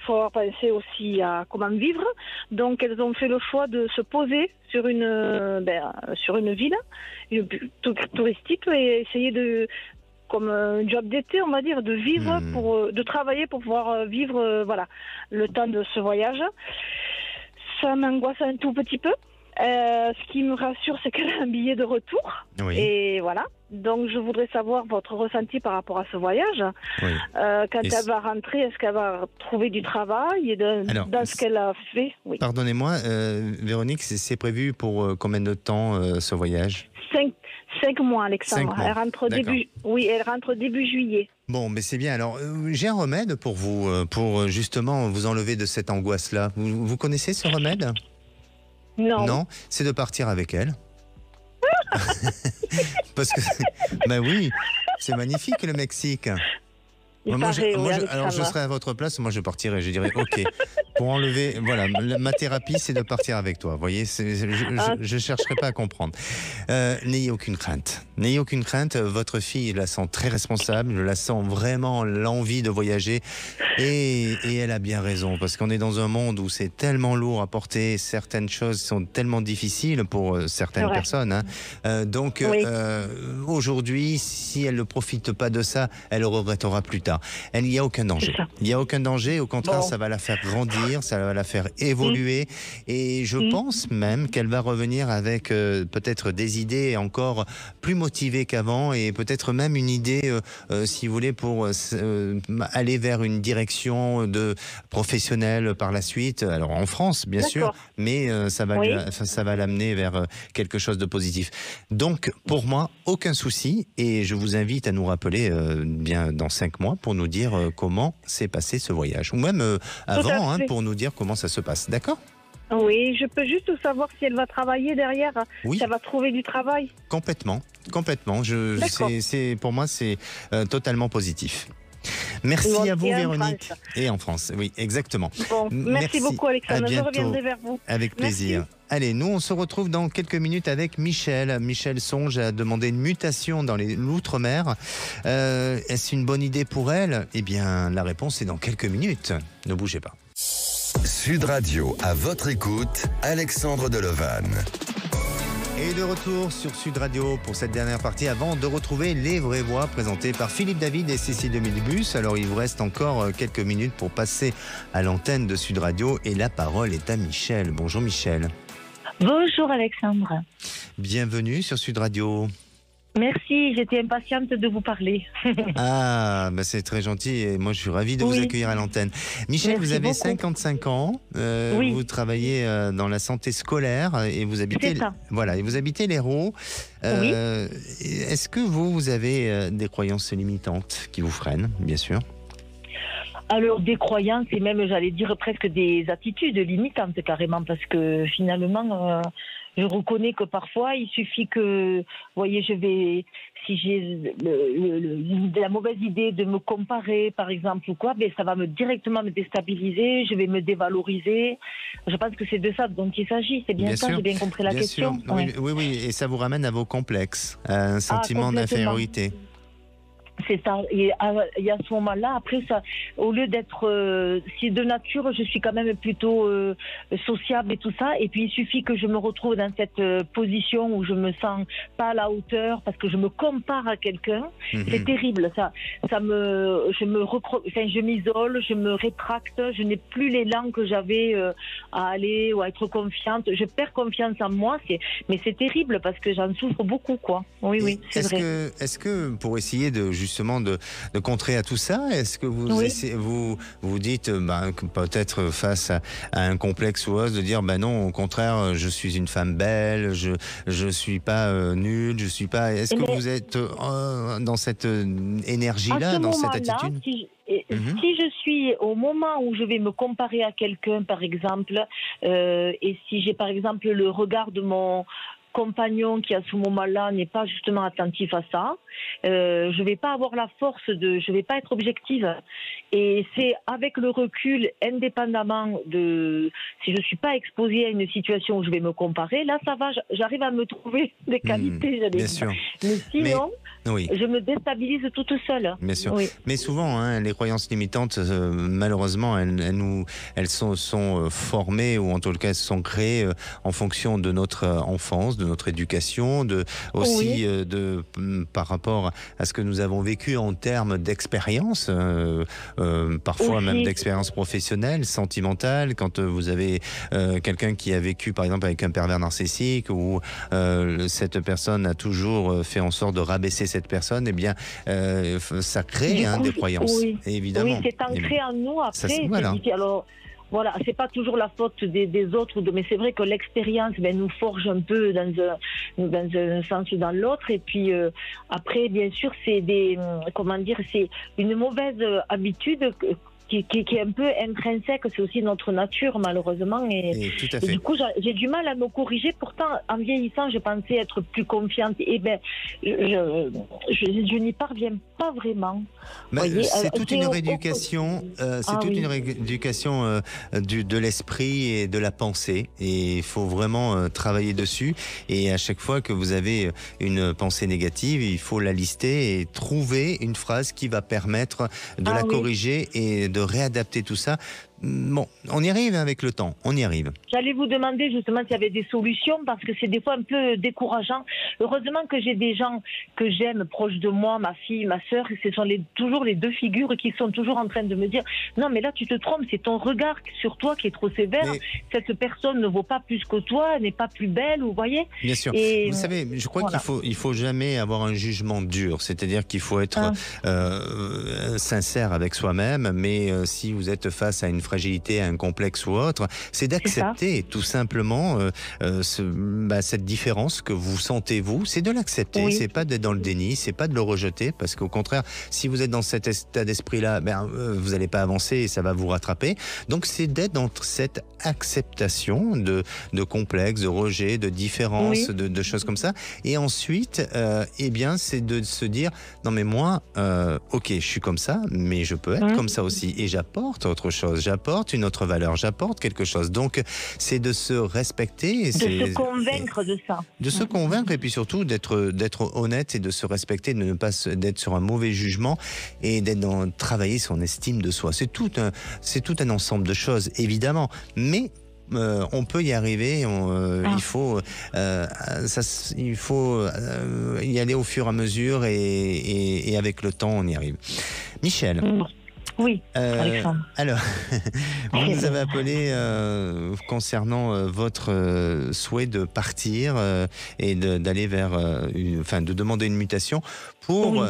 faut penser aussi à comment vivre. Donc, elles ont fait le choix de se poser sur une ville touristique et essayer comme un job d'été, on va dire, de vivre, de travailler pour pouvoir vivre, le temps de ce voyage. Ça m'angoisse un tout petit peu. Ce qui me rassure, c'est qu'elle a un billet de retour. Oui. Et voilà. Donc, je voudrais savoir votre ressenti par rapport à ce voyage. Oui. Quand elle va rentrer, est-ce qu'elle va trouver du travail et dans ce qu'elle a fait? Oui. Pardonnez-moi, Véronique, c'est prévu pour combien de temps ce voyage? 5 mois, Alexandre. 5 mois. Elle rentre début juillet. Bon, mais c'est bien. Alors, j'ai un remède pour vous, pour justement vous enlever de cette angoisse-là. Vous connaissez ce remède? Non. Non, c'est de partir avec elle. Parce que, oui, c'est magnifique le Mexique. Alors je serais à votre place, moi je partirais, je dirais ok, pour enlever, ma thérapie c'est de partir avec toi, vous voyez, je chercherai pas à comprendre. N'ayez aucune crainte, votre fille, je la sens très responsable, je la sens vraiment l'envie de voyager et elle a bien raison, parce qu'on est dans un monde où c'est tellement lourd à porter, certaines choses sont tellement difficiles pour certaines personnes, hein. Donc aujourd'hui, si elle ne profite pas de ça, elle le regrettera plus tard. Il n'y a aucun danger. Il n'y a aucun danger. Au contraire, ça va la faire grandir, ça va la faire évoluer. Et je pense même qu'elle va revenir avec peut-être des idées encore plus motivées qu'avant et peut-être même une idée, si vous voulez, pour aller vers une direction de professionnelle par la suite. Alors en France, bien sûr, mais ça va l'amener vers quelque chose de positif. Donc, pour moi, aucun souci. Et je vous invite à nous rappeler bien dans 5 mois pour nous dire comment s'est passé ce voyage. Ou même avant, pour nous dire comment ça se passe. D'accord ? Oui, je peux juste savoir si elle va travailler derrière, si elle va trouver du travail. Complètement. Pour moi, c'est totalement positif. Merci à vous, Véronique. Et en France, oui, exactement. Bon, merci beaucoup, Alexandre. Je reviendrai vers vous. Avec plaisir. Merci. Allez, nous, on se retrouve dans quelques minutes avec Michel. Michel songe à demander une mutation dans l'outre-mer. Est-ce une bonne idée pour elle? Eh bien, la réponse est dans quelques minutes. Ne bougez pas. Sud Radio, à votre écoute, Alexandre Delevanne. Et de retour sur Sud Radio pour cette dernière partie avant de retrouver Les Vraies Voix présentées par Philippe David et Cécile Demilbus. Alors il vous reste encore quelques minutes pour passer à l'antenne de Sud Radio et la parole est à Michel. Bonjour Michel. Bonjour Alexandre. Bienvenue sur Sud Radio. Merci, j'étais impatiente de vous parler. Ah, bah c'est très gentil et moi je suis ravi de vous accueillir à l'antenne. Michel, Merci vous avez beaucoup. 55 ans, vous travaillez dans la santé scolaire et vous habitez, voilà, et vous habitez l'Hérault. Est-ce que vous avez des croyances limitantes qui vous freinent, bien sûr? Alors, des croyances et même, j'allais dire, presque des attitudes limitantes carrément, parce que finalement, je reconnais que parfois, il suffit que, vous voyez, si j'ai la mauvaise idée de me comparer, par exemple, ou quoi, ça va directement me déstabiliser, je vais me dévaloriser. Je pense que c'est de ça dont il s'agit, c'est bien ça, j'ai bien compris la question. Oui, et ça vous ramène à vos complexes, à un sentiment d'infériorité. C'est ça. Et à ce moment-là, après, ça, au lieu d'être si de nature, je suis quand même plutôt sociable et tout ça. Et puis, il suffit que je me retrouve dans cette position où je me sens pas à la hauteur parce que je me compare à quelqu'un. C'est terrible. Je m'isole, je me rétracte. Je n'ai plus l'élan que j'avais à aller ou à être confiante. Je perds confiance en moi. Mais c'est terrible parce que j'en souffre beaucoup, quoi. Oui, c'est vrai. Est-ce que pour essayer justement de contrer à tout ça, est-ce que vous dites que peut-être face à un complexe ou autre, de dire non, au contraire, je suis une femme belle, je suis pas nulle, je suis pas. Est-ce que vous êtes dans cette énergie-là, dans cette attitude? Si je suis au moment où je vais me comparer à quelqu'un, par exemple, et si j'ai par exemple le regard de mon compagnon qui à ce moment-là n'est pas justement attentif à ça, je vais pas avoir la force je vais pas être objective. Et c'est avec le recul, indépendamment de si je suis pas exposée à une situation où je vais me comparer, là ça va, j'arrive à me trouver des qualités. Bien sûr. Mais sinon, je me déstabilise toute seule. Bien sûr. Mais souvent, les croyances limitantes, malheureusement, elles sont formées ou en tout cas sont créées en fonction de notre enfance, de notre éducation, par rapport à ce que nous avons vécu en termes d'expérience, parfois même d'expérience professionnelle, sentimentale. Quand vous avez quelqu'un qui a vécu, par exemple, avec un pervers narcissique, ou cette personne a toujours fait en sorte de rabaisser cette personne, eh bien, ça crée des croyances, évidemment. Oui, c'est ancré en nous après. Voilà. Alors, voilà, c'est pas toujours la faute des autres, mais c'est vrai que l'expérience nous forge un peu dans un sens ou dans l'autre. Et puis après, bien sûr, c'est c'est une mauvaise habitude qui est un peu intrinsèque, c'est aussi notre nature malheureusement et tout à fait. Et du coup j'ai du mal à me corriger. Pourtant en vieillissant je pensais être plus confiante et je n'y parviens pas vraiment. C'est toute une rééducation, une rééducation de l'esprit et de la pensée, et il faut vraiment travailler dessus. Et à chaque fois que vous avez une pensée négative, il faut la lister et trouver une phrase qui va permettre de la corriger et de réadapter tout ça. Bon, on y arrive avec le temps, on y arrive. J'allais vous demander justement s'il y avait des solutions, parce que c'est des fois un peu décourageant. Heureusement que j'ai des gens que j'aime proches de moi, ma fille, ma sœur, et ce sont toujours les deux figures qui sont toujours en train de me dire « Non, mais là tu te trompes, c'est ton regard sur toi qui est trop sévère. Cette personne ne vaut pas plus que toi, n'est pas plus belle, vous voyez ?» Bien sûr. Et vous savez, je crois qu'il faut jamais avoir un jugement dur, c'est-à-dire qu'il faut être sincère avec soi-même, mais si vous êtes face à une fragilité, à un complexe ou autre, c'est d'accepter tout simplement cette différence que vous sentez vous, c'est de l'accepter, c'est pas d'être dans le déni, c'est pas de le rejeter, parce qu'au contraire, si vous êtes dans cet état d'esprit-là, vous n'allez pas avancer et ça va vous rattraper. Donc c'est d'être dans cette acceptation de complexes, de rejet, de différences, de choses comme ça. Et ensuite, c'est de se dire, non mais moi, ok, je suis comme ça, mais je peux être comme ça aussi, et j'apporte autre chose, j'apporte une autre valeur, j'apporte quelque chose. Donc c'est de se respecter, de se convaincre de ça, de se convaincre, et puis surtout d'être honnête et de se respecter, de ne pas d'être sur un mauvais jugement et de travailler son estime de soi. C'est tout un ensemble de choses, évidemment, mais on peut y arriver. Il faut y aller au fur et à mesure, et avec le temps on y arrive. Michel, Oui, Alexandre. Alors, vous nous avez appelé concernant votre souhait de partir et d'aller vers, de demander une mutation pour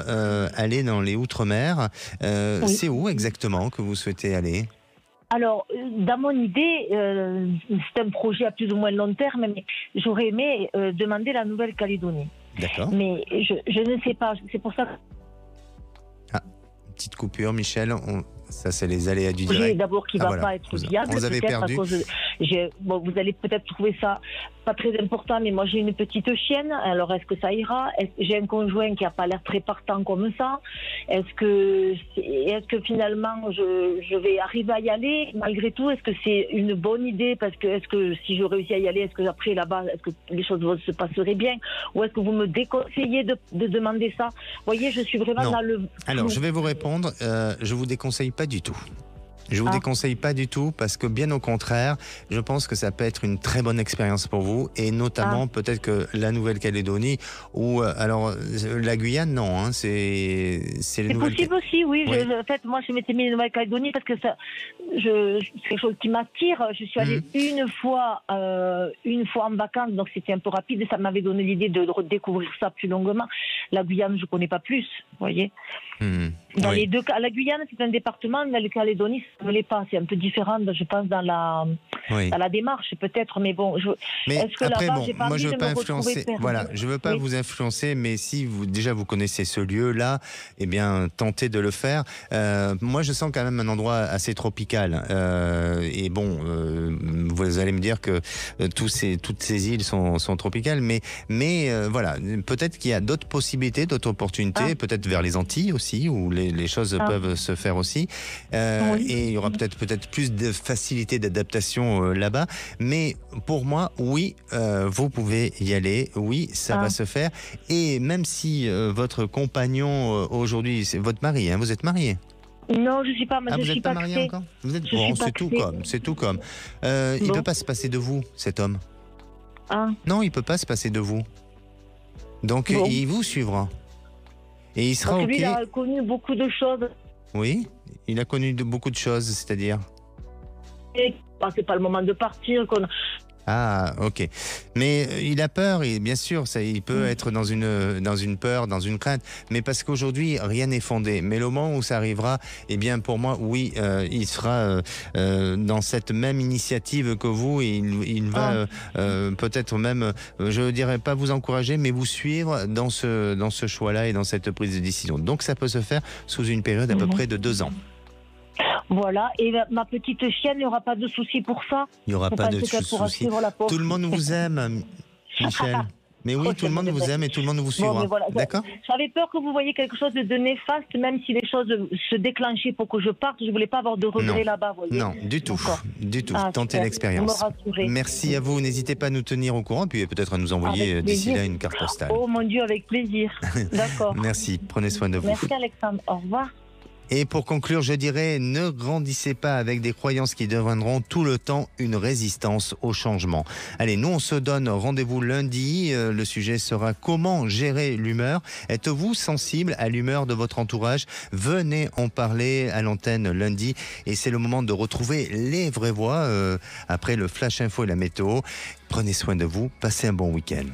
aller dans les Outre-mer. C'est où exactement que vous souhaitez aller ? Alors, dans mon idée, c'est un projet à plus ou moins long terme, mais j'aurais aimé demander la Nouvelle-Calédonie. D'accord. Mais je ne sais pas, c'est pour ça que... Petite coupure, Michel. Ça, c'est les aléas du direct. D'abord, qui ne va pas être viable. Vous avez perdu. Vous allez peut-être trouver ça pas très important, mais moi, j'ai une petite chienne. Alors, est-ce que ça ira ? J'ai un conjoint qui n'a pas l'air très partant comme ça. Est-ce que finalement, je vais arriver à y aller malgré tout ? Est-ce que c'est une bonne idée ? Parce que est-ce que si je réussis à y aller, est-ce que après, là-bas, est-ce que les choses se passeraient bien ? Ou est-ce que vous me déconseillez de demander ça ? Vous voyez, je suis vraiment dans le... Alors, je vais vous répondre. Je vous déconseille pas du tout. Je vous déconseille pas du tout parce que bien au contraire, je pense que ça peut être une très bonne expérience pour vous et notamment peut-être que la Nouvelle-Calédonie ou alors la Guyane, non, hein, c'est possible aussi, oui. En fait, moi, je m'étais mis en Nouvelle-Calédonie parce que c'est quelque chose qui m'attire. Je suis allée une fois en vacances, donc c'était un peu rapide et ça m'avait donné l'idée de redécouvrir ça plus longuement. La Guyane, je connais pas plus, vous voyez. Dans les deux cas, la Guyane, c'est un département, mais la Calédonie, ça ne l'est pas. C'est un peu différent, je pense, dans la démarche, peut-être. Mais bon, est-ce que après, là-bas, j'ai pas moi, envie je veux de pas me influencer. retrouver Voilà, je veux pas vous influencer, mais si vous connaissez ce lieu-là, eh bien, tentez de le faire. Moi, je sens quand même un endroit assez tropical. Et bon, vous allez me dire que toutes ces îles sont tropicales, mais voilà, peut-être qu'il y a d'autres possibilités, d'autres opportunités, peut-être vers les Antilles aussi, où les choses peuvent se faire aussi. Et il y aura peut-être plus de facilité d'adaptation là-bas. Mais pour moi, oui, vous pouvez y aller. Oui, ça va se faire. Et même si votre compagnon aujourd'hui, c'est votre mari, hein, vous êtes marié? Non, je ne suis pas mariée. Vous n'êtes pas marié encore? Vous êtes bon, c'est tout comme. Il ne peut pas se passer de vous, cet homme. Non, il ne peut pas se passer de vous. Donc, il vous suivra. Et il sera OK. Lui, il a connu beaucoup de choses. Oui, il a connu beaucoup de choses, c'est-à-dire? C'est pas le moment de partir. Ah, ok. Mais il a peur, et bien sûr, il peut être dans une peur, dans une crainte, mais parce qu'aujourd'hui, rien n'est fondé. Mais le moment où ça arrivera, eh bien, pour moi, oui, il sera dans cette même initiative que vous, et il va peut-être même, je ne dirais pas vous encourager, mais vous suivre dans ce choix-là et dans cette prise de décision. Donc, ça peut se faire sous une période à peu près de 2 ans. Voilà, et ma petite chienne, il n'y aura pas de souci pour ça? Il n'y aura pas de souci. Tout le monde vous aime, Michel. Mais oui, tout le monde vous aime et tout le monde vous suivra. Voilà. D'accord? J'avais peur que vous voyiez quelque chose de néfaste, même si les choses se déclenchaient pour que je parte. Je ne voulais pas avoir de regrets là-bas. Voyez. Non, du tout. Tentez l'expérience. Merci à vous. N'hésitez pas à nous tenir au courant, puis peut-être à nous envoyer d'ici là une carte postale. Oh mon Dieu, avec plaisir. D'accord. Merci. Prenez soin de vous. Merci Alexandre. Au revoir. Et pour conclure, je dirais, ne grandissez pas avec des croyances qui deviendront tout le temps une résistance au changement. Allez, nous on se donne rendez-vous lundi. Le sujet sera comment gérer l'humeur. Êtes-vous sensible à l'humeur de votre entourage? Venez en parler à l'antenne lundi. Et c'est le moment de retrouver les vraies voix après le Flash Info et la météo. Prenez soin de vous, passez un bon week-end.